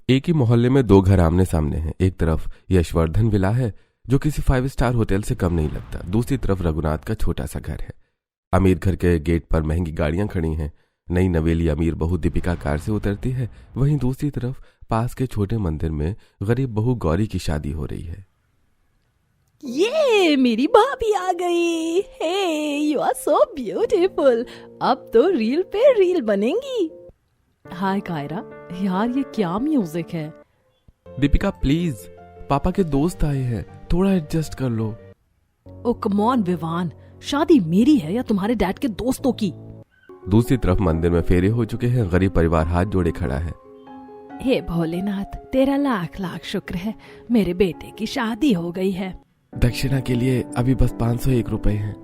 एक ही मोहल्ले में दो घर आमने सामने हैं। एक तरफ यशवर्धन विला है जो किसी 5 स्टार होटल से कम नहीं लगता। दूसरी तरफ रघुनाथ का छोटा सा घर है। अमीर घर के गेट पर महंगी गाड़ियां खड़ी हैं। नई नवेली अमीर बहू दीपिका कार से उतरती है। वहीं दूसरी तरफ पास के छोटे मंदिर में गरीब बहू गौरी की शादी हो रही है। ये मेरी भाभी आ गई। हे यू आर सो ब्यूटीफुल। अब तो रील पे रील बनेंगी। हाय कायरा, यार ये क्या म्यूजिक है। दीपिका प्लीज, पापा के दोस्त आए हैं, थोड़ा एडजस्ट कर लो। ओ कम ऑन विवान, शादी मेरी है या तुम्हारे डैड के दोस्तों की। दूसरी तरफ मंदिर में फेरे हो चुके हैं। गरीब परिवार हाथ जोड़े खड़ा है। हे भोलेनाथ, तेरा लाख लाख शुक्र है, मेरे बेटे की शादी हो गई है। दक्षिणा के लिए अभी बस 501 रुपए हैं।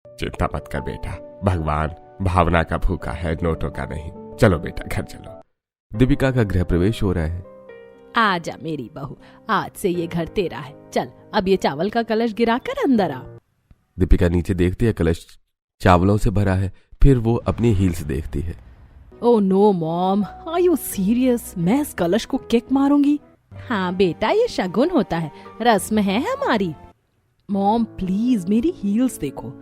चिंता मत कर बेटा, भगवान भावना का भूखा है, नोटों का नहीं। चलो बेटा घर चलो। दीपिका का गृह प्रवेश हो रहा है। आजा मेरी बहू, आज से ये घर तेरा है। चल अब ये चावल का कलश गिराकर अंदर आ। दीपिका नीचे देखती है, कलश चावलों से भरा है। फिर वो अपनी हील्स देखती है। Oh no mom, are you serious? मैं इस कलश को किक मारूंगी। हाँ बेटा, ये शगुन होता है, रस्म है हमारी। मॉम प्लीज मेरी हील्स देखो,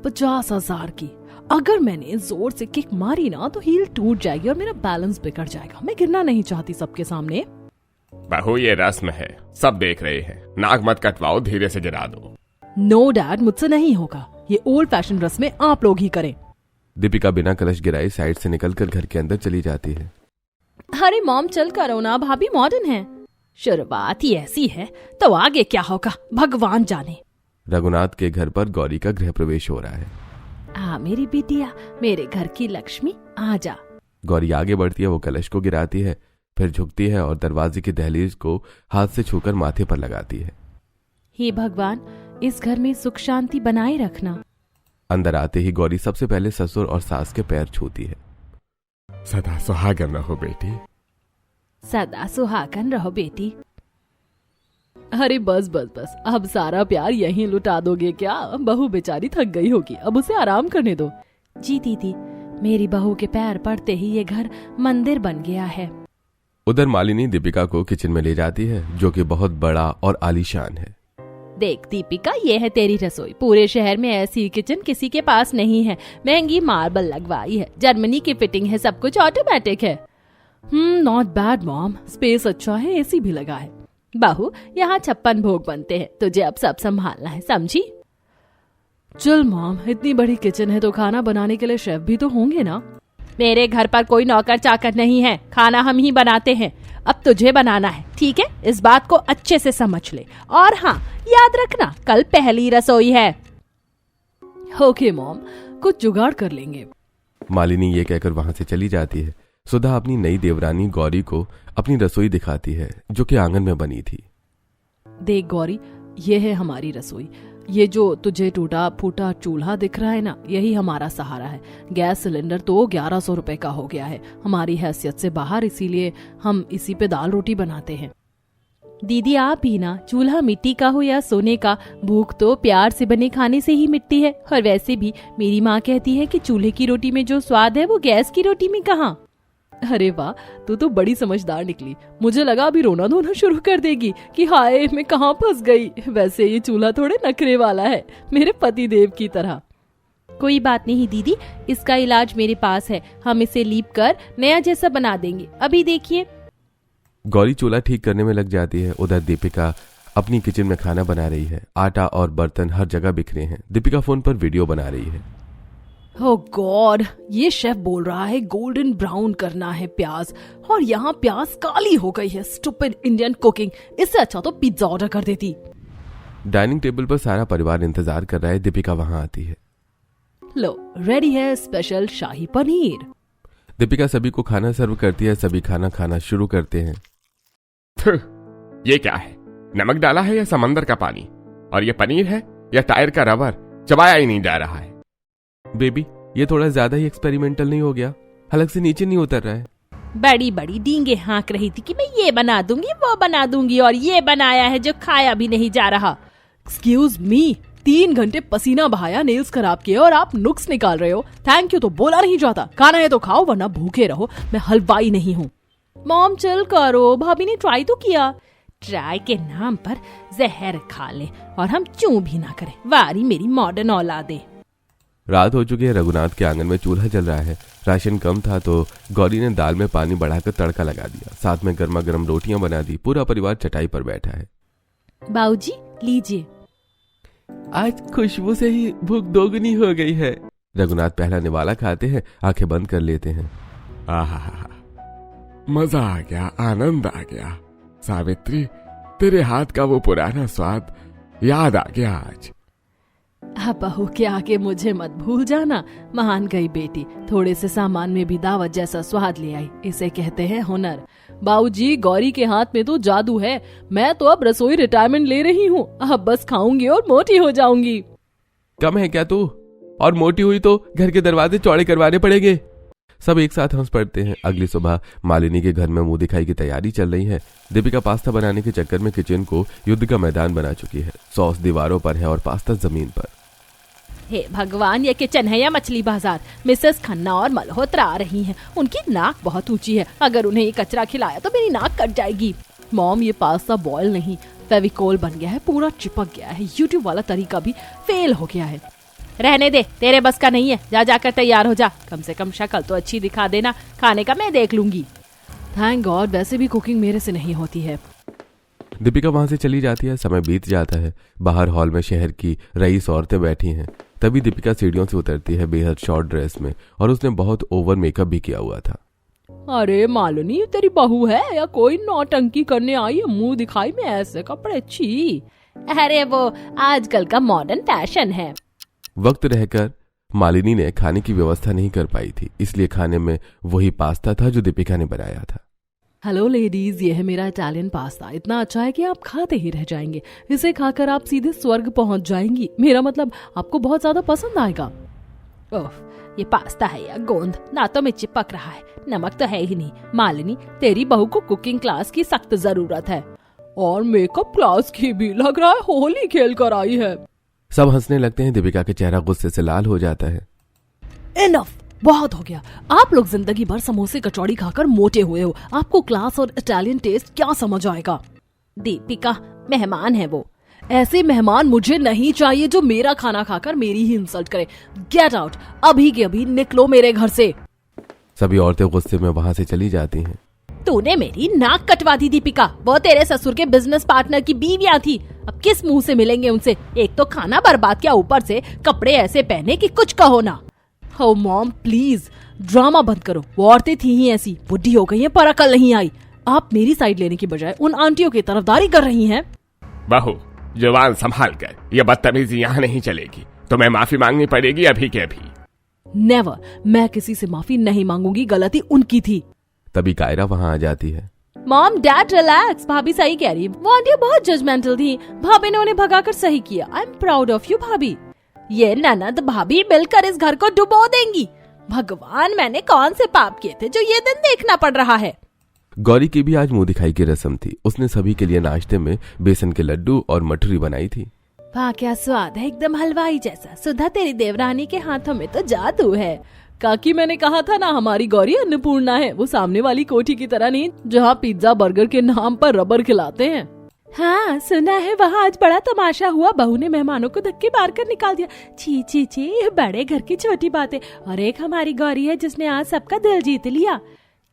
50,000 की। अगर मैंने जोर से किक मारी ना तो हील टूट जाएगी और मेरा बैलेंस बिगड़ जाएगा। मैं गिरना नहीं चाहती सबके सामने। बहू ये रस्म है, सब देख रहे हैं, नाक मत कटवाओ, धीरे से गिरा दो। नो डैड, मुझसे नहीं होगा। ये ओल्ड फैशन रस्में आप लोग ही करें। दीपिका बिना कलश गिराए साइड से निकलकर घर के अंदर चली जाती है। अरे मॉम चल करो ना, भाभी मॉडर्न है। शुरुआत ही ऐसी है तो आगे क्या होगा भगवान जाने। रघुनाथ के घर पर गौरी का गृह प्रवेश हो रहा है। आ मेरी बिटिया, मेरे घर की लक्ष्मी, आजा। गौरी आगे बढ़ती है, वो कलश को गिराती है, फिर झुकती है और दरवाजे की दहलीज को हाथ से छूकर माथे पर लगाती है। हे भगवान, इस घर में सुख शांति बनाए रखना। अंदर आते ही गौरी सबसे पहले ससुर और सास के पैर छूती है। सदा सुहागन रहो बेटी। सदा सुहागन रहो बेटी। अरे बस बस बस, अब सारा प्यार यहीं लुटा दोगे क्या? बहू बेचारी थक गई होगी, अब उसे आराम करने दो। जी दीदी, मेरी बहू के पैर पड़ते ही ये घर मंदिर बन गया है। उधर मालिनी दीपिका को किचन में ले जाती है जो कि बहुत बड़ा और आलीशान है। देख दीपिका, ये है तेरी रसोई। पूरे शहर में ऐसी किचन किसी के पास नहीं है। महंगी मार्बल लगवाई है, जर्मनी की फिटिंग है, सब कुछ ऑटोमेटिक है। नॉट बैड मॉम, स्पेस अच्छा है, एसी भी लगा है। बहू, यहाँ 56 भोग बनते हैं, तुझे अब सब संभालना है, समझी? चल मॉम, इतनी बड़ी किचन है तो खाना बनाने के लिए शेफ भी तो होंगे ना? मेरे घर पर कोई नौकर चाकर नहीं है, खाना हम ही बनाते हैं। अब तुझे बनाना है, ठीक है? इस बात को अच्छे से समझ ले। और हाँ, याद रखना कल पहली रसोई है। ओके मॉम, कुछ जुगाड़ कर लेंगे। मालिनी ये कहकर वहां से चली जाती है। सुधा अपनी नई देवरानी गौरी को अपनी रसोई दिखाती है जो कि आंगन में बनी थी। देख गौरी, ये है हमारी रसोई। ये जो तुझे टूटा फूटा चूल्हा दिख रहा है ना, यही हमारा सहारा है। गैस सिलेंडर तो 1100 रुपए का हो गया है, हमारी हैसियत से बाहर, इसीलिए हम इसी पे दाल रोटी बनाते हैं। दीदी आप ही ना, चूल्हा मिट्टी का हो या सोने का, भूख तो प्यार से बने खाने से ही मिटती है। और वैसे भी मेरी माँ कहती है कि चूल्हे की रोटी में जो स्वाद है वो गैस की रोटी में कहाँ। अरे वाह, तू तो बड़ी समझदार निकली। मुझे लगा अभी रोना धोना शुरू कर देगी कि हाय मैं कहाँ फंस गई। वैसे ये चूल्हा थोड़े नखरे वाला है, मेरे पति देव की तरह। कोई बात नहीं दीदी, इसका इलाज मेरे पास है, हम इसे लीप कर नया जैसा बना देंगे। अभी देखिए। गौरी चूल्हा ठीक करने में लग जाती है। उधर दीपिका अपनी किचन में खाना बना रही है। आटा और बर्तन हर जगह बिखरे हैं। दीपिका फोन पर वीडियो बना रही है। ओह गॉड, ये शेफ बोल रहा है गोल्डन ब्राउन करना है प्याज, और यहाँ प्याज काली हो गई है। स्टूपिड इंडियन कुकिंग, इससे अच्छा तो पिज्जा ऑर्डर कर देती। डाइनिंग टेबल पर सारा परिवार इंतजार कर रहा है। दीपिका वहां आती है। लो, रेडी है स्पेशल शाही पनीर। दीपिका सभी को खाना सर्व करती है। सभी खाना खाना शुरू करते हैं। ये क्या है? नमक डाला है या समंदर का पानी? और ये पनीर है या टायर का रबर? चबाया ही नहीं जा रहा है। बेबी, ये थोड़ा ज्यादा ही एक्सपेरिमेंटल नहीं हो गया? हलक से नीचे नहीं उतर रहा है। बड़ी बड़ी डींगे हाँक रही थी कि मैं ये बना दूंगी वो बना दूंगी, और ये बनाया है जो खाया भी नहीं जा रहा। एक्सक्यूज मी, 3 घंटे पसीना बहाया, नेल्स खराब किए और आप नुक्स निकाल रहे हो। थैंक यू तो बोला नहीं जाता। खाना है तो खाओ वरना भूखे रहो, मैं हलवाई नहीं हूँ। मॉम चिल करो, भाभी ने ट्राई तो किया। ट्राई के नाम पर जहर खा ले और हम चूं भी ना करें। वारी मेरी मॉडर्न औलादे। रात हो चुकी है। रघुनाथ के आंगन में चूल्हा जल रहा है। राशन कम था तो गौरी ने दाल में पानी बढ़ाकर तड़का लगा दिया। साथ में गर्मा गर्म रोटियां बना दी। पूरा परिवार चटाई पर बैठा है। बाऊजी लीजिए। आज खुशबू से ही भूख दोगुनी हो गई है। रघुनाथ पहला निवाला खाते हैं, आंखें बंद कर लेते हैं। आहा, मजा आ गया, आनंद आ गया। सावित्री, तेरे हाथ का वो पुराना स्वाद याद आ गया आज। अब बहू के आगे मुझे मत भूल जाना। महान गई बेटी, थोड़े से सामान में भी दावत जैसा स्वाद ले आई। इसे कहते हैं हुनर। बाबूजी, गौरी के हाथ में तो जादू है। मैं तो अब रसोई रिटायरमेंट ले रही हूँ। अब बस खाऊंगी और मोटी हो जाऊंगी। कम है क्या तू? और मोटी हुई तो घर के दरवाजे चौड़े करवाने पड़ेंगे। सब एक साथ हंस पड़ते हैं। अगली सुबह मालिनी के घर में मुंह दिखाई की तैयारी चल रही है। दीपिका पास्ता बनाने के चक्कर में किचन को युद्ध का मैदान बना चुकी है। सॉस दीवारों पर है और पास्ता जमीन पर। हे भगवान, ये किचन है या मछली बाजार? मिसेस खन्ना और मल्होत्रा आ रही हैं। उनकी नाक बहुत ऊंची है। अगर उन्हें ये कचरा खिलाया तो मेरी नाक कट जाएगी। मॉम, ये पास्ता बॉयल नहीं, फेविकोल बन गया है, पूरा चिपक गया है। यूट्यूब वाला तरीका भी फेल हो गया है। रहने दे, तेरे बस का नहीं है। जा जाकर तैयार हो जा। कम से कम शक्ल तो अच्छी दिखा देना। खाने का मैं देख लूंगी। थैंक गॉड, वैसे भी कुकिंग मेरे से नहीं होती है। दीपिका वहां से चली जाती है। समय बीत जाता है। बाहर हॉल में शहर की रईस औरतें बैठी हैं। तभी दीपिका सीढ़ियों से उतरती है, बेहद शॉर्ट ड्रेस में, और उसने बहुत ओवर मेकअप भी किया हुआ था। अरे मालिनी, तेरी बहू है या कोई नौटंकी करने आई है? मुंह दिखाई में ऐसे कपड़े, छी। अरे वो आजकल का मॉडर्न फैशन है। वक्त रहकर मालिनी ने खाने की व्यवस्था नहीं कर पाई थी, इसलिए खाने में वही पास्ता था जो दीपिका ने बनाया था। हेलो लेडीज, ये है मेरा इटालियन पास्ता। इतना अच्छा है कि आप खाते ही रह जाएंगे। इसे खाकर आप सीधे स्वर्ग पहुंच जाएंगी। मेरा मतलब, आपको बहुत ज्यादा पसंद आएगा। ओह, ये पास्ता है या गोंद? दांतों में चिपक रहा है। नमक तो है ही नहीं। मालिनी, तेरी बहू को कुकिंग क्लास की सख्त जरूरत है। और मेकअप क्लास की भी। लग रहा है होली खेल कर आई है। सब हंसने लगते हैं। दीपिका के चेहरा गुस्से से लाल हो जाता है। इनफ, बहुत हो गया। आप लोग जिंदगी भर समोसे कचौड़ी खाकर मोटे हुए हो। आपको क्लास और इटालियन टेस्ट क्या समझ आएगा? दीपिका, मेहमान है वो। ऐसे मेहमान मुझे नहीं चाहिए जो मेरा खाना खाकर मेरी ही इंसल्ट करे। गेट आउट, अभी के अभी निकलो मेरे घर से। सभी औरतें गुस्से में वहां से चली जाती हैं। तूने मेरी नाक कटवा दी दीपिका। वो तेरे ससुर के बिजनेस पार्टनर की बीवियां थी। अब किस मुंह से मिलेंगे उनसे? एक तो खाना बर्बाद किया, ऊपर से कपड़े ऐसे पहने कि कुछ कहो ना। Oh मॉम, प्लीज ड्रामा बंद करो। वो औरतें थी ही ऐसी, बुढ़ी हो गई हैं पर अकल नहीं आई। आप मेरी साइड लेने की बजाय उन आंटियों की तरफदारी कर रही हैं। बहू, जुबान संभाल कर। ये बदतमीजी यहाँ नहीं चलेगी। तुम्हें माफी मांगनी पड़ेगी अभी के अभी। नेवर, मैं किसी से माफी नहीं मांगूंगी। गलती उनकी थी। तभी कायरा वहां आ जाती है। Mom, dad relax. भाभी सही कह रही। वो आंटियां बहुत जजमेंटल थी। भाभी ने उन्हें भगाकर सही किया। I am proud of you भाभी। ये ननद भाभी मिलकर इस घर को डुबो देंगी। भगवान, मैंने कौन से पाप किए थे जो ये दिन देखना पड़ रहा है। गौरी की भी आज मुंह दिखाई की रस्म थी। उसने सभी के लिए नाश्ते में बेसन के लड्डू और मठरी बनाई थी। वाह, क्या स्वाद है, एकदम हलवाई जैसा। सुधा, तेरी देवरानी के हाथों में तो जादू है। काकी, मैंने कहा था ना, हमारी गौरी अन्नपूर्णा है। वो सामने वाली कोठी की तरह नहीं जहाँ पिज्जा बर्गर के नाम पर रबर खिलाते हैं। हाँ, सुना है वहाँ आज बड़ा तमाशा हुआ। बहू ने मेहमानों को धक्के मार कर निकाल दिया। छी छी छी, बड़े घर की छोटी बातें। और एक हमारी गौरी है जिसने आज सबका दिल जीत लिया।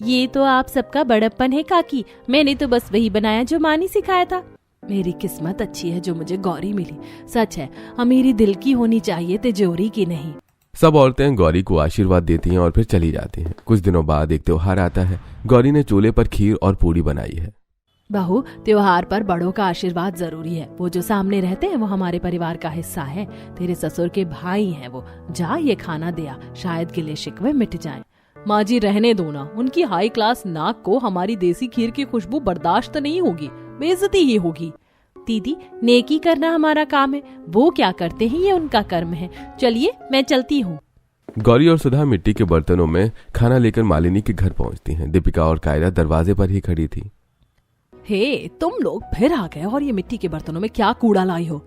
ये तो आप सबका बड़प्पन है काकी। मैंने तो बस वही बनाया जो माँ ने सिखाया था। मेरी किस्मत अच्छी है जो मुझे गौरी मिली। सच है, अमीरी दिल की होनी चाहिए, तिजोरी की नहीं। सब औरतें गौरी को आशीर्वाद देती हैं और फिर चली जाती हैं। कुछ दिनों बाद एक त्योहार आता है। गौरी ने चूल्हे पर खीर और पूड़ी बनाई है। बहू, त्योहार पर बड़ों का आशीर्वाद जरूरी है। वो जो सामने रहते हैं वो हमारे परिवार का हिस्सा है। तेरे ससुर के भाई हैं वो। जा, ये खाना दिया, शायद गिले शिकवे मिट जाएं। माँ जी, रहने दो ना। उनकी हाई क्लास नाक को हमारी देसी खीर की खुशबू बर्दाश्त नहीं होगी। बेइज्जती ही होगी। दीदी, नेकी करना हमारा काम है। वो क्या करते हैं ये उनका कर्म है। चलिए, मैं चलती हूँ। गौरी और सुधा मिट्टी के बर्तनों में खाना लेकर मालिनी के घर पहुंचती हैं। दीपिका और कायरा दरवाजे पर ही खड़ी थी। हे, तुम लोग फिर आ गए और ये मिट्टी के बर्तनों में क्या कूड़ा लाई हो?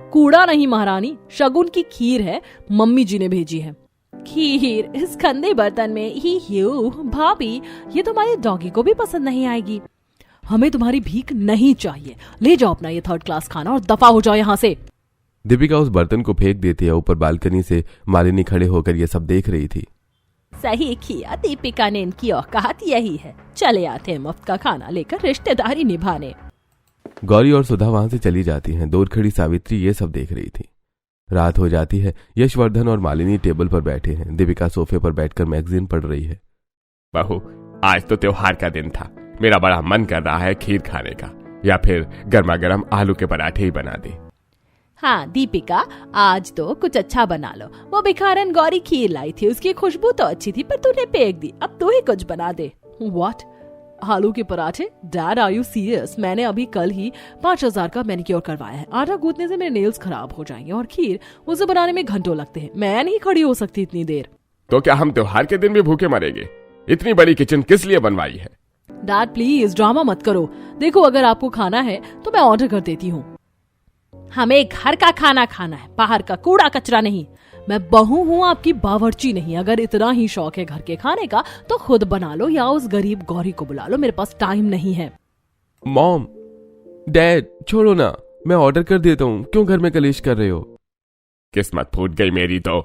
कूड़ा नहीं महारानी, शगुन की खीर है। मम्मी जी ने भेजी है। खीर इस गंदे बर्तन में ही भाभी, ये तुम्हारे डॉगी को भी पसंद नहीं आएगी। हमें तुम्हारी भीख नहीं चाहिए, ले जाओ अपना ये 3rd क्लास खाना और दफा हो जाओ यहाँ से। दीपिका उस बर्तन को फेंक देती है। ऊपर बालकनी से मालिनी खड़े होकर ये सब देख रही थी। सही किया, दीपिका ने इनकी औकात यही है। चले आते हैं मुफ्त का खाना लेकर रिश्तेदारी निभाने। गौरी और सुधा वहां से चली जाती हैं। दूर खड़ी सावित्री ये सब देख रही थी। रात हो जाती है। यशवर्धन और मालिनी टेबल पर बैठे हैं। दीपिका सोफे पर बैठकर मैगजीन पढ़ रही है। बहू, आज तो त्योहार का दिन था, मेरा बड़ा मन कर रहा है खीर खाने का, या फिर गर्मा गर्म आलू के पराठे ही बना दे। हाँ दीपिका, आज तो कुछ अच्छा बना लो। वो भिखारन गौरी खीर लाई थी, उसकी खुशबू तो अच्छी थी पर तूने फेंक दी। अब तू ही कुछ बना दे। व्हाट? आलू के पराठे? Dad are you serious? मैंने अभी कल ही 5000 का मैनिक्योर करवाया है। आटा गूंथने से मेरे नेल्स खराब हो जाएंगे और खीर उसे बनाने में घंटों लगते हैं। मैं नहीं खड़ी हो सकती इतनी देर। तो क्या हम त्योहार के दिन भी भूखे मरेंगे? इतनी बड़ी किचन किस लिए बनवाई है? डैड प्लीज ड्रामा मत करो। देखो, अगर आपको खाना है तो मैं ऑर्डर कर देती हूँ। हमें घर का खाना खाना है, बाहर का कूड़ा कचरा नहीं। मैं बहू हूँ, आपकी बावर्ची नहीं। अगर इतना ही शौक है घर के खाने का तो खुद बना लो या उस गरीब गौरी को बुला लो। मेरे पास टाइम नहीं है। मॉम, डैड, छोड़ो ना, मैं ऑर्डर कर देता हूँ। क्यों घर में कलेश कर रहे हो? किस्मत फूट गई मेरी तो।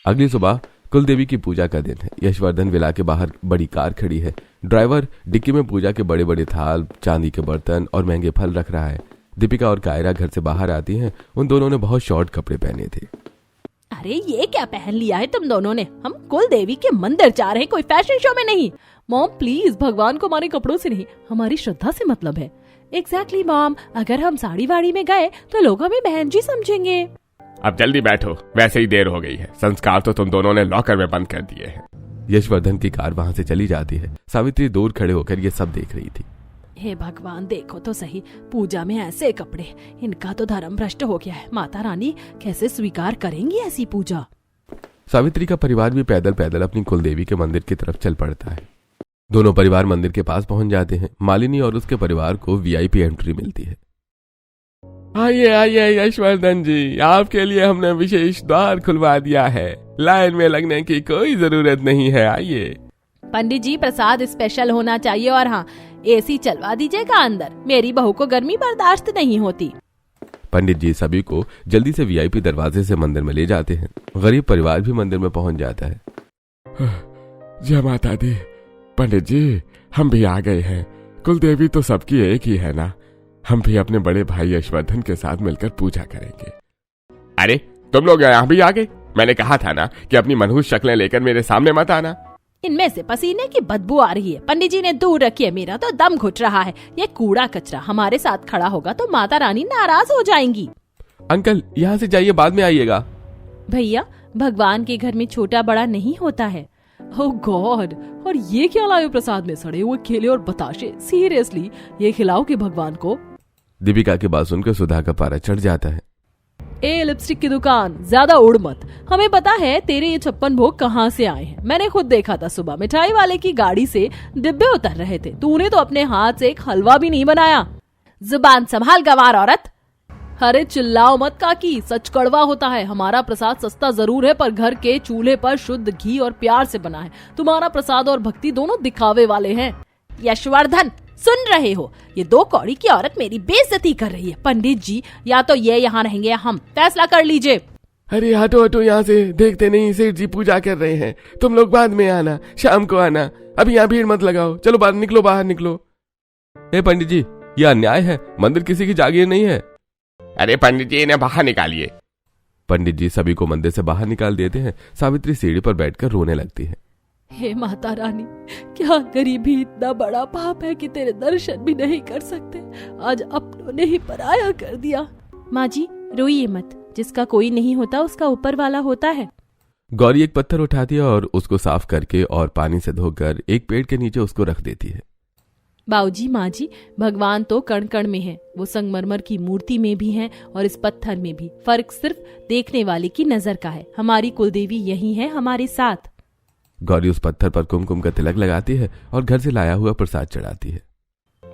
अगली सुबह कुलदेवी की पूजा का दिन है। यशवर्धन विला के बाहर बड़ी कार खड़ी है। ड्राइवर डिक्की में पूजा के बड़े बड़े थाल, चांदी के बर्तन और महंगे फल रख रहा है। दीपिका और कायरा घर से बाहर आती हैं। उन दोनों ने बहुत शॉर्ट कपड़े पहने थे। अरे ये क्या पहन लिया है तुम दोनों ने? हम कुल देवी के मंदिर जा रहे हैं, कोई फैशन शो में नहीं। मॉम प्लीज, भगवान को हमारे कपड़ों से नहीं, हमारी श्रद्धा से मतलब है। एग्जैक्टली मॉम, अगर हम साड़ी वाड़ी में गए तो लोग हमें बहन जी समझेंगे। अब जल्दी बैठो, वैसे ही देर हो गई है। संस्कार तो तुम दोनों ने लॉकर में बंद कर दिए हैं। यशवर्धन की कार वहां से चली जाती है। सावित्री दूर खड़े होकर ये सब देख रही थी। हे भगवान, देखो तो सही, पूजा में ऐसे कपड़े, इनका तो धर्म भ्रष्ट हो गया है। माता रानी कैसे स्वीकार करेंगी ऐसी पूजा? सावित्री का परिवार भी पैदल पैदल अपनी कुलदेवी के मंदिर की तरफ चल पड़ता है। दोनों परिवार मंदिर के पास पहुंच जाते हैं। मालिनी और उसके परिवार को वीआईपी एंट्री मिलती है। आइए आइए यशवर्धन जी, आपके लिए हमने विशेष द्वार खुलवा दिया है। लाइन में लगने की कोई जरूरत नहीं है, आइए। पंडित जी, प्रसाद स्पेशल होना चाहिए और हाँ, एसी चलवा दीजिएगा अंदर। मेरी बहू को गर्मी बर्दाश्त नहीं होती। पंडित जी सभी को जल्दी से वीआईपी दरवाजे से मंदिर में ले जाते हैं। गरीब परिवार भी मंदिर में पहुंच जाता है। जय माता दी। पंडित जी, हम भी आ गए हैं। कुलदेवी तो सबकी एक ही है ना। हम भी अपने बड़े भाई यशवर्धन के साथ मिलकर पूजा करेंगे। अरे तुम लोग यहाँ भी आ गए? मैंने कहा था ना कि अपनी मनहूस शक्लें लेकर मेरे सामने मत आना। इनमें से पसीने की बदबू आ रही है। पंडित जी ने दूर रखिए, मेरा तो दम घुट रहा है। ये कूड़ा कचरा हमारे साथ खड़ा होगा तो माता रानी नाराज हो जाएंगी। अंकल, यहाँ से जाइए, बाद में आइएगा। भैया, भगवान के घर में छोटा बड़ा नहीं होता है। ओह गॉड, और ये क्या लाए प्रसाद में? सड़े हुए केले और बताशे। सीरियसली, ये खिलाओ कि भगवान को? दीपिका की बात सुनकर सुधा का पारा चढ़ जाता है। ए लिपस्टिक की दुकान, ज्यादा उड़ मत। हमें पता है तेरे ये 56 भोग कहाँ से आए हैं। मैंने खुद देखा था, सुबह मिठाई वाले की गाड़ी से डिब्बे उतर रहे थे। तूने तो अपने हाथ से एक हलवा भी नहीं बनाया। जुबान संभाल गंवार औरत। अरे चिल्लाओ मत काकी, सच कड़वा होता है। हमारा प्रसाद सस्ता जरूर है पर घर के चूल्हे पर शुद्ध घी और प्यार से बना है। तुम्हारा प्रसाद और भक्ति दोनों दिखावे वाले हैं। यशवर्धन, सुन रहे हो? ये 2 कौड़ी की औरत मेरी बेइज्जती कर रही है। पंडित जी, या तो ये यहाँ रहेंगे या हम, फैसला कर लीजिए। अरे हटो हटो यहाँ से, देखते नहीं सेठ जी पूजा कर रहे हैं। तुम लोग बाद में आना, शाम को आना। अभी यहाँ भीड़ मत लगाओ। चलो बाहर निकलो, बाहर निकलो। ए पंडित जी, यह अन्याय है। मंदिर किसी की जागीर नहीं है। अरे पंडित जी, इन्हें बाहर निकालिए। पंडित जी सभी को मंदिर से बाहर निकाल देते हैं। सावित्री सीढ़ी पर बैठकर रोने लगती है। हे माता रानी, क्या गरीबी इतना बड़ा पाप है कि तेरे दर्शन भी नहीं कर सकते? आज अपनों ने ही पराया कर दिया। माँ जी रोइए मत, जिसका कोई नहीं होता उसका ऊपर वाला होता है। गौरी एक पत्थर उठाती है और उसको साफ करके और पानी से धोकर एक पेड़ के नीचे उसको रख देती है। बाऊजी, माँ जी, भगवान तो कण कण में है। वो संगमरमर की मूर्ति में भी है और इस पत्थर में भी। फर्क सिर्फ देखने वाले की नजर का है। हमारी कुलदेवी यही है हमारे साथ। गौरी उस पत्थर पर कुमकुम का तिलक लगाती है और घर से लाया हुआ प्रसाद चढ़ाती है।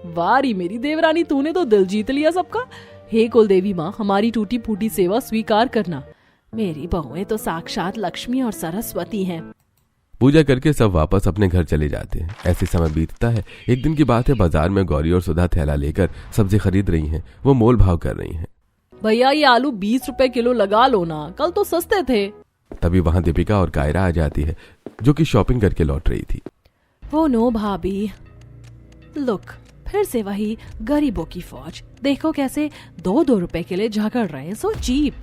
वारी मेरी देवरानी, तूने तो दिल जीत लिया सबका। हे कुलदेवी माँ, हमारी टूटी फूटी सेवा स्वीकार करना। मेरी बहुएं तो साक्षात लक्ष्मी और सरस्वती हैं। पूजा करके सब वापस अपने घर चले जाते हैं। ऐसे समय बीतता है। एक दिन की बात है, बाजार में गौरी और सुधा थैला लेकर सब्जी खरीद रही हैं। वो मोल भाव कर रही हैं। भैया ये आलू 20 रुपए किलो लगा लो ना, कल तो सस्ते थे। तभी वहां दीपिका और कायरा आ जाती है, जो कि शॉपिंग करके लौट रही थी। ओ नो भाभी, लुक, फिर से वही गरीबों की फौज। देखो कैसे 2-2 रुपए के लिए झगड़ रहे हैं, सो चीप।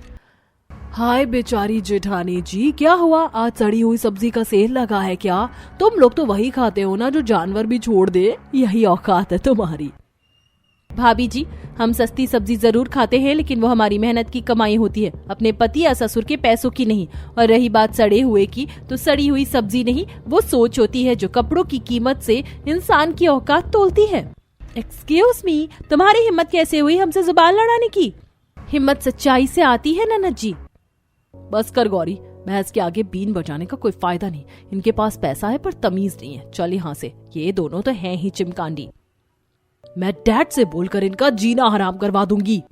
हाय बेचारी जेठानी जी, क्या हुआ? आज सड़ी हुई सब्जी का सेल लगा है क्या? तुम लोग तो वही खाते हो ना जो जानवर भी छोड़ दे, यही औकात है तुम्हारी। भाभी जी, हम सस्ती सब्जी जरूर खाते हैं, लेकिन वो हमारी मेहनत की कमाई होती है, अपने पति या ससुर के पैसों की नहीं। और रही बात सड़े हुए की, तो सड़ी हुई सब्जी नहीं, वो सोच होती है जो कपड़ों की कीमत से इंसान की औकात तोलती है। एक्सक्यूज मी, तुम्हारी हिम्मत कैसे हुई हमसे जुबान लड़ाने की? हिम्मत सच्चाई से आती है ननद जी। बस कर गौरी, बहस के आगे बीन बजाने का कोई फायदा नहीं। इनके पास पैसा है पर तमीज नहीं है। चल यहाँ से, ये दोनों तो हैं ही चिमकांडी। मैं डैड से बोलकर इनका जीना हराम करवा दूंगी।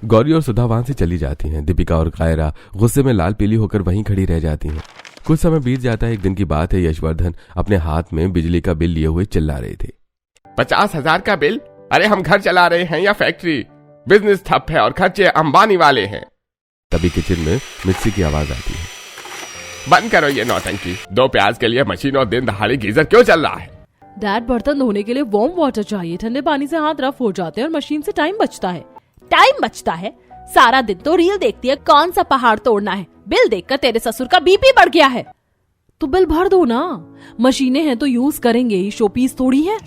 गौरी और सुधा वहां से चली जाती हैं। दीपिका और कायरा गुस्से में लाल पीली होकर वहीं खड़ी रह जाती हैं। कुछ समय बीत जाता है। एक दिन की बात है, यशवर्धन अपने हाथ में बिजली का बिल लिए हुए चिल्ला रहे थे। 50,000 का बिल? अरे हम घर चला रहे हैं या फैक्ट्री? बिजनेस ठप है और खर्चे अंबानी वाले हैं। तभी किचन में मिक्सी की आवाज आती है। बंद करो ये नौटंकी। 2 प्याज के लिए मशीन और दिन दहाड़ी गीजर क्यों चल रहा है? डैड, बर्तन धोने के लिए वार्म वाटर चाहिए। ठंडे पानी से हाथ रफ हो जाते हैं और मशीन से टाइम बचता है। टाइम बचता है? सारा दिन तो रील देखती है, कौन सा पहाड़ तोड़ना है। बिल देखकर तेरे ससुर का बीपी बढ़ गया है। तो बिल भर दो ना, मशीनें हैं तो यूज करेंगे ही, शोपीस थोड़ी है।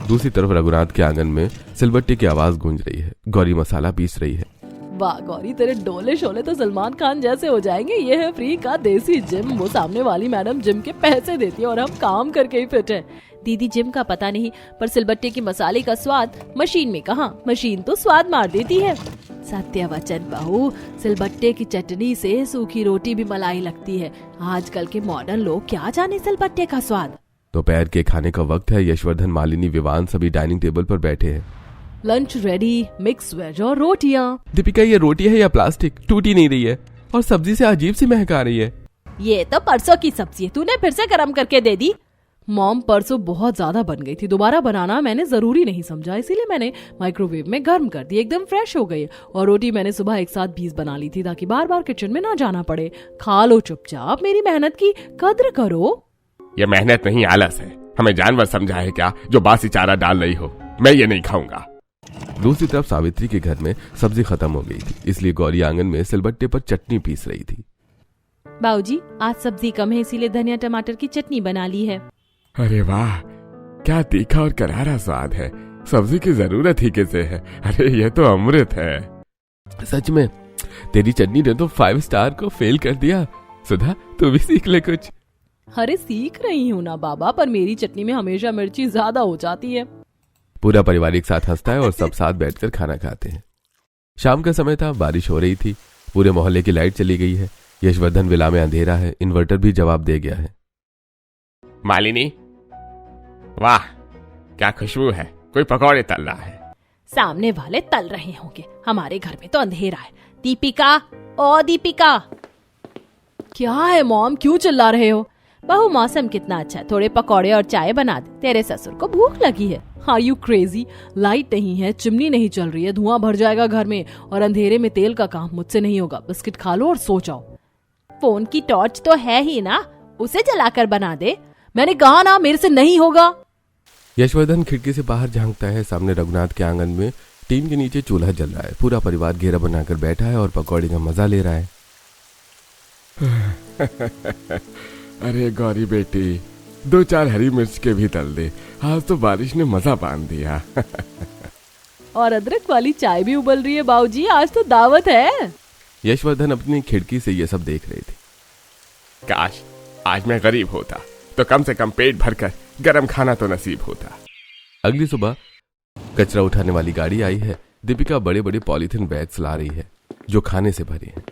दूसरी तरफ रघुनाथ के आंगन में सिलबट्टे की आवाज गूंज रही है। गौरी मसाला पीस रही है। वाह गौरी, तेरे डोले शोले तो सलमान खान जैसे हो जाएंगे। ये है फ्री का देसी जिम। वो सामने वाली मैडम जिम के पैसे देती है और हम काम करके ही फिट है। दीदी जिम का पता नहीं, पर सिलबट्टे के मसाले का स्वाद मशीन में कहाँ, मशीन तो स्वाद मार देती है। सत्य वचन बहू, सिलबट्टे की चटनी से सूखी रोटी भी मलाई लगती है। आजकल के मॉडर्न लोग क्या जाने सिलबट्टे का स्वाद। दोपहर के खाने का वक्त है। यशवर्धन, मालिनी, विवान सभी डाइनिंग टेबल पर बैठे हैं। लंच रेडी, मिक्स वेज और रोटियां। दीपिका, ये रोटी है या प्लास्टिक? टूट ही नहीं रही है और सब्जी से अजीब सी महक आ रही है। ये तो परसों की सब्जी है, तूने फिर से गरम करके दे दी। मॉम, परसों बहुत ज्यादा बन गई थी, दोबारा बनाना मैंने जरूरी नहीं समझा, इसीलिए मैंने माइक्रोवेव में गर्म कर दी, एकदम फ्रेश हो गई। और रोटी मैंने सुबह एक साथ 20 बना ली थी ताकि बार बार किचन में ना जाना पड़े। खा लो चुपचाप, मेरी मेहनत की कद्र करो। ये मेहनत नहीं, आलस है। हमें जानवर समझा है क्या जो बासी चारा डाल रही हो? मैं ये नहीं खाऊंगा। दूसरी तरफ सावित्री के घर में सब्जी खत्म हो गई थी, इसलिए गौरी आंगन में सिलबट्टे पर चटनी पीस रही थी। बाबूजी, आज सब्जी कम है, इसीलिए धनिया टमाटर की चटनी बना ली है। अरे वाह, क्या तीखा और करारा स्वाद है। सब्जी की जरूरत ही किसे है? अरे ये तो अमृत है। सच में तेरी चटनी ने तो 5 स्टार को फेल कर दिया। सुधा, तू भी सीख ले कुछ। अरे सीख रही हूँ ना बाबा, पर मेरी चटनी में हमेशा मिर्ची ज्यादा हो जाती है। पूरा परिवार एक साथ हंसता है और सब साथ बैठकर खाना खाते हैं। शाम का समय था, बारिश हो रही थी। पूरे मोहल्ले की लाइट चली गई है। यशवर्धन विला में अंधेरा है। इन्वर्टर भी जवाब दे गया है। मालिनी, वाह क्या खुशबू है। कोई पकौड़े तल रहा है। सामने वाले तल रहे होंगे, हमारे घर में तो अंधेरा है। दीपिका, ओ दीपिका। क्या है मॉम, क्यों चिल्ला रहे हो? बहू, मौसम कितना अच्छा है, थोड़े पकौड़े और चाय बना दे, तेरे ससुर को भूख लगी है। Are you crazy? लाइट नहीं है, चिमनी नहीं चल रही है, धुआं भर जाएगा घर में, और अंधेरे में तेल का काम मुझसे नहीं होगा। बिस्किट खा लो और सो जाओ। फोन की टॉर्च तो है ही ना, उसे जलाकर बना दे। मैंने कहा ना, मेरे से नहीं होगा। यशवर्धन खिड़की से बाहर झांकता है। सामने रघुनाथ के आंगन में टीन के नीचे चूल्हा जल रहा है। पूरा परिवार घेरा बनाकर बैठा है और पकौड़े का मजा ले रहा है। अरे गौरी बेटी, 2-4 हरी मिर्च के भी तल दे। आज तो बारिश ने मजा बांध दिया। और अदरक वाली चाय भी उबल रही है बाबूजी, आज तो दावत है। यशवर्धन अपनी खिड़की से ये सब देख रहे थे। काश आज मैं गरीब होता तो कम से कम पेट भरकर गरम खाना तो नसीब होता। अगली सुबह कचरा उठाने वाली गाड़ी आई है। दीपिका बड़े बड़े पॉलीथिन बैग्स ला रही है जो खाने से भरे हैं।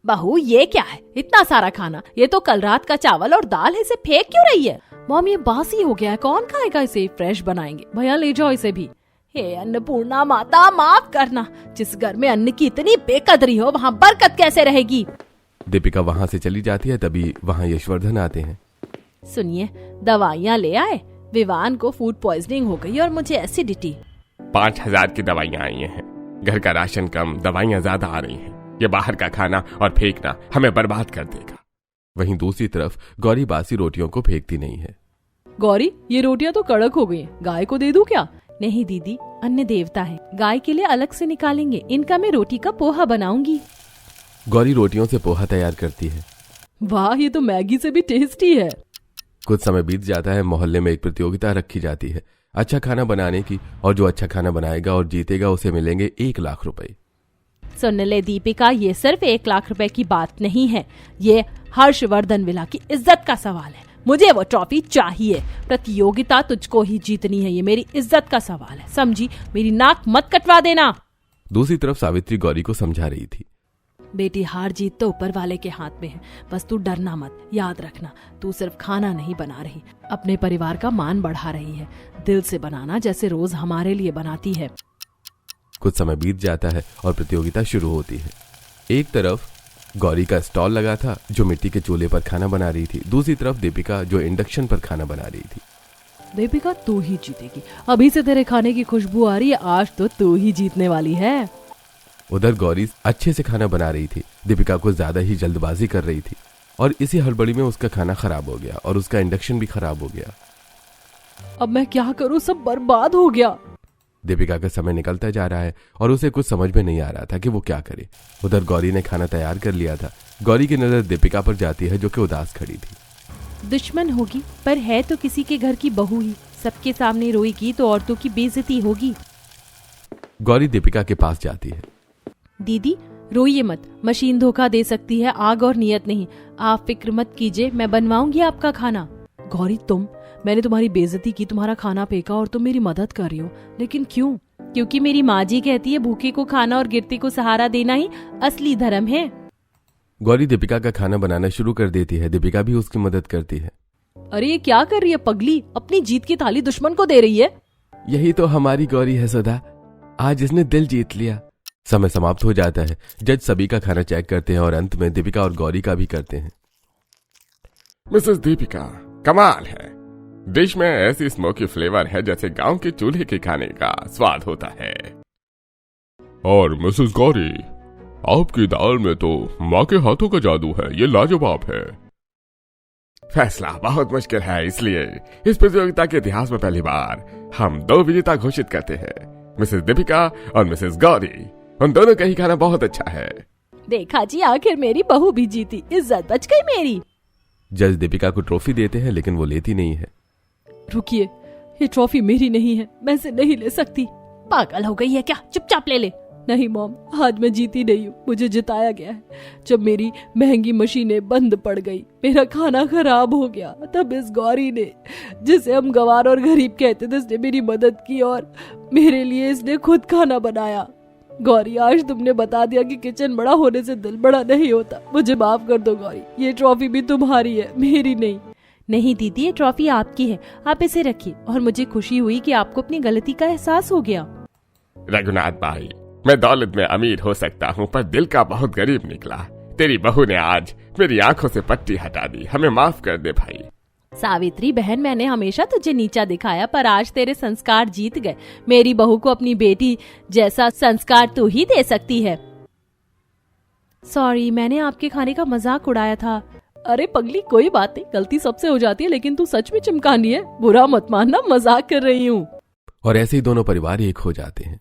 बहू, ये क्या है? इतना सारा खाना, ये तो कल रात का चावल और दाल है, इसे फेंक क्यों रही है? मॉम, ये बासी हो गया है, कौन खाएगा इसे? फ्रेश बनाएंगे। भैया ले जाओ इसे भी। हे अन्नपूर्णा माता, माफ करना, जिस घर में अन्न की इतनी बेकदरी हो वहाँ बरकत कैसे रहेगी? दीपिका वहां से चली जाती है, तभी वहां यशवर्धन आते हैं। सुनिए, दवाइयाँ ले आए? विवान को फूड पॉइजनिंग हो गई और मुझे एसिडिटी। 5,000 की दवाइयाँ आई हैं। घर का राशन कम, दवाइयाँ ज्यादा आ रही हैं। ये बाहर का खाना और फेंकना हमें बर्बाद कर देगा। वहीं दूसरी तरफ गौरी बासी रोटियों को फेंकती नहीं है। गौरी, ये रोटियां तो कड़क हो गई हैं, गाय को दे दूं क्या? नहीं दीदी, अन्य देवता है, गाय के लिए अलग से निकालेंगे। इनका मैं रोटी का पोहा बनाऊंगी। गौरी रोटियों से पोहा तैयार करती है। वाह, ये तो मैगी से भी टेस्टी है। कुछ समय बीत जाता है। मोहल्ले में एक प्रतियोगिता रखी जाती है अच्छा खाना बनाने की, और जो अच्छा खाना बनाएगा और जीतेगा उसे मिलेंगे 1 लाख रुपए। सुन ले दीपिका, ये सिर्फ 1 लाख रुपए की बात नहीं है, ये हर्षवर्धन विला की इज्जत का सवाल है। मुझे वो ट्रॉफी चाहिए। प्रतियोगिता तुझको ही जीतनी है, ये मेरी इज्जत का सवाल है, समझी? मेरी नाक मत कटवा देना। दूसरी तरफ सावित्री गौरी को समझा रही थी। बेटी, हार जीत तो ऊपर वाले के हाथ में है, बस तू डरना मत। याद रखना, तू सिर्फ खाना नहीं बना रही, अपने परिवार का मान बढ़ा रही है। दिल से बनाना, जैसे रोज हमारे लिए बनाती है। कुछ समय बीत जाता है और प्रतियोगिता शुरू होती है। एक तरफ गौरी का स्टॉल लगा था, जो मिट्टी के चूल्हे पर खाना बना रही थी। दूसरी तरफ दीपिका, जो इंडक्शन पर खाना बना रही थी। दीपिका, तू ही जीतेगी। अभी से तेरे खाने की खुशबू आ रही है, आज तो तू ही जीतने वाली है। उधर गौरी अच्छे से खाना बना रही थी। दीपिका कुछ ज्यादा ही जल्दबाजी कर रही थी और इसी हड़बड़ी में उसका खाना खराब हो गया और उसका इंडक्शन भी खराब हो गया। अब मैं क्या करूं, सब बर्बाद हो गया। दीपिका का समय निकलता जा रहा है और उसे कुछ समझ में नहीं आ रहा था कि वो क्या करे। उधर गौरी ने खाना तैयार कर लिया था। गौरी की नजर दीपिका पर जाती है, जो कि उदास खड़ी थी। दुश्मन होगी पर है तो किसी के घर की बहू ही, सबके सामने रोएगी तो औरतों की बेइज्जती होगी। गौरी दीपिका के पास जाती है। दीदी, रोइए मत, मशीन धोखा दे सकती है, आग और नियत नहीं। आप फिक्र मत कीजिए, मैं बनवाऊंगी आपका खाना। गौरी, मैंने तुम्हारी बेइज्जती की, तुम्हारा खाना फेंका और तुम मेरी मदद कर रही हो, लेकिन क्यों? क्योंकि मेरी माँ जी कहती है भूखे को खाना और गिरते को सहारा देना ही असली धर्म है। गौरी दीपिका का खाना बनाना शुरू कर देती है। दीपिका भी उसकी मदद करती है। अरे ये क्या कर रही है पगली, अपनी जीत की थाली दुश्मन को दे रही है। यही तो हमारी गौरी है सुधा, आज इसने दिल जीत लिया। समय समाप्त हो जाता है। जज सभी का खाना चेक करते हैं और अंत में दीपिका और गौरी का भी करते हैं। मिसेस दीपिका, कमाल है। डिश में ऐसी स्मोकी फ्लेवर है जैसे गांव के चूल्हे के खाने का स्वाद होता है। और मिसेस गौरी, आपकी दाल में तो माँ के हाथों का जादू है, ये लाजवाब है। फैसला बहुत मुश्किल है, इसलिए इस प्रतियोगिता के इतिहास में पहली बार हम 2 विजेता घोषित करते हैं, मिसेस दीपिका और मिसेस गौरी। उन दोनों का ही खाना बहुत अच्छा है। देखा जी, आखिर मेरी बहू भी जीती, इज्जत बच गई मेरी। जज दीपिका को ट्रॉफी देते हैं, लेकिन वो लेती नहीं है। रुकिए, ये ट्रॉफी मेरी नहीं है, मैं इसे नहीं ले सकती। पागल हो गई है क्या? चुपचाप ले ले। नहीं मॉम, आज मैं जीती नहीं हूँ, मुझे जिताया गया है। जब मेरी महंगी मशीनें बंद पड़ गई, मेरा खाना खराब हो गया, तब इस गौरी ने, जिसे हम गंवार और गरीब कहते थे, इसने मेरी मदद की और मेरे लिए इसने खुद खाना बनाया। गौरी, आज तुमने बता दिया कि किचन बड़ा होने से दिल बड़ा नहीं होता। मुझे माफ कर दो गौरी, ये ट्रॉफी भी तुम्हारी है, मेरी नहीं। नहीं दीदी, ये ट्रॉफी आपकी है, आप इसे रखिए। और मुझे खुशी हुई कि आपको अपनी गलती का एहसास हो गया। रघुनाथ भाई, मैं दौलत में अमीर हो सकता हूँ पर दिल का बहुत गरीब निकला। तेरी बहू ने आज मेरी आंखों से पट्टी हटा दी, हमें माफ कर दे भाई। सावित्री बहन, मैंने हमेशा तुझे नीचा दिखाया, पर आज तेरे संस्कार जीत गए। मेरी बहू को अपनी बेटी जैसा संस्कार तू ही दे सकती है। सॉरी, मैंने आपके खाने का मजाक उड़ाया था। अरे पगली, कोई बात नहीं, गलती सबसे हो जाती है, लेकिन तू सच में चिमकानी है, बुरा मत मानना, मजाक कर रही हूँ। और ऐसे ही दोनों परिवार एक हो जाते हैं।